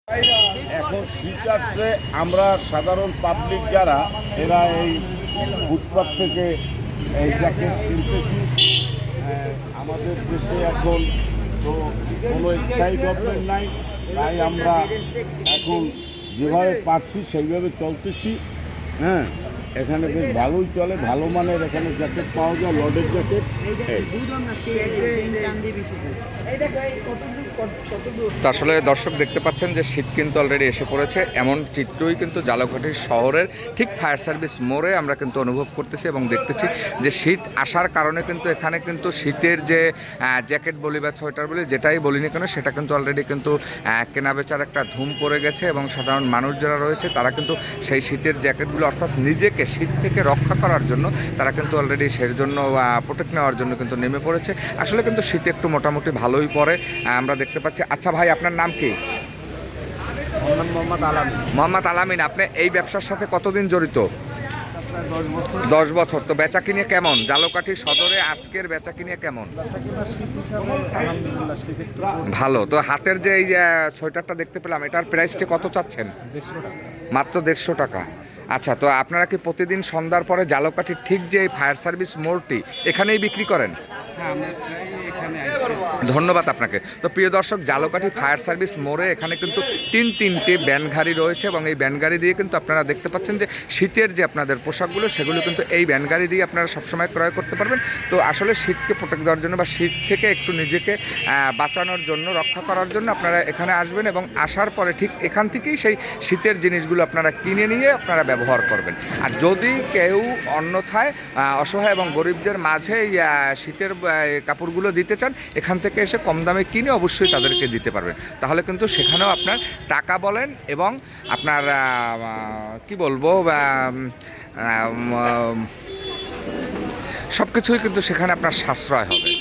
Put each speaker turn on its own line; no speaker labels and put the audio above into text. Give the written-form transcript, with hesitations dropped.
এখন শীত আসছে, আমরা সাধারণ পাবলিক যারা এরা এই ফুটপাত থেকে এই জ্যাকেট কিনতেছি। আমাদের দেশে এখন তো কোনো স্থায়ী গভর্নমেন্ট নাই, তাই আমরা এখন যেভাবে পাচ্ছি সেইভাবে চলতেছি। হ্যাঁ, এখানে বেশ ভালোই চলে, ভালো মানের এখানে জ্যাকেট পাওয়া যায়, লডের জ্যাকেট।
তো আসলে দর্শক দেখতে পাচ্ছেন যে শীত কিন্তু অলরেডি এসে পড়েছে, এমন চিত্রই কিন্তু ঝালকাঠি শহরের ঠিক ফায়ার সার্ভিস মোড়ে আমরা কিন্তু অনুভব করতেছি এবং দেখতেছি যে শীত আসার কারণে কিন্তু এখানে কিন্তু শীতের যে জ্যাকেট বলি বা সোয়েটার বলি যেটাই বলি না কেন, সেটা কিন্তু অলরেডি কিন্তু কেনাবেচার একটা ধুম পড়ে গেছে এবং সাধারণ মানুষ যারা রয়েছে তারা কিন্তু সেই শীতের জ্যাকেটগুলো অর্থাৎ নিজেকে শীত থেকে রক্ষা করার জন্য তারা কিন্তু অলরেডি সেই জন্য প্রোটেক্ট নেওয়ার জন্য কিন্তু নেমে পড়েছে। আসলে কিন্তু শীত একটু মোটামুটি ভালোই পড়ে আমরা দেখতে পাচ্ছি। আচ্ছা ভাই, আপনার নাম কি? মোহাম্মদ আলামিন। আপনি এই ব্যবসার সাথে কতদিন জড়িত? 10 বছর। তো বেচা কিনে কেমন ঝালকাঠি সদরে আজকের বেচা কিনে কেমন? ভালো। তো হাতের যে এই সোয়েটারটা দেখতে পেলাম, এটার প্রাইসটা কত চাচ্ছেন? মাত্র 150 টাকা। আচ্ছা, তো আপনারা কি প্রতিদিন সন্ধ্যার পরে ঝালকাঠির ঠিক যে এই ফায়ার সার্ভিস মোড়টি এখানেই বিক্রি করেন? ধন্যবাদ আপনাকে। তো প্রিয় দর্শক, ঝালকাঠি ফায়ার সার্ভিস মোড়ে এখানে কিন্তু তিনটে ব্যান গাড়ি রয়েছে এবং এই ব্যান গাড়ি দিয়ে কিন্তু আপনারা দেখতে পাচ্ছেন যে শীতের যে আপনাদের পোশাকগুলো সেগুলো কিন্তু এই ব্যান গাড়ি দিয়ে আপনারা সবসময় ক্রয় করতে পারবেন। তো আসলে শীতকে প্রোটেক্ট দেওয়ার জন্য বা শীত থেকে একটু নিজেকে বাঁচানোর জন্য, রক্ষা করার জন্য আপনারা এখানে আসবেন এবং আসার পরে ঠিক এখান থেকেই সেই শীতের জিনিসগুলো আপনারা কিনে নিয়ে আপনারা ব্যবহার করবেন। আর যদি কেউ অন্যথায় অসহায় এবং গরিবদের মাঝে এই শীতের কাপড়গুলো দিতে চান, এখান থেকে এসে কম দামে কিনে অবশ্যই তাদেরকে দিতে পারবেন। তাহলে কিন্তু সেখানেও আপনার টাকা বলেন এবং আপনার কি বলবো সব কিছুই কিন্তু সেখানে আপনার সাশ্রয় হবে।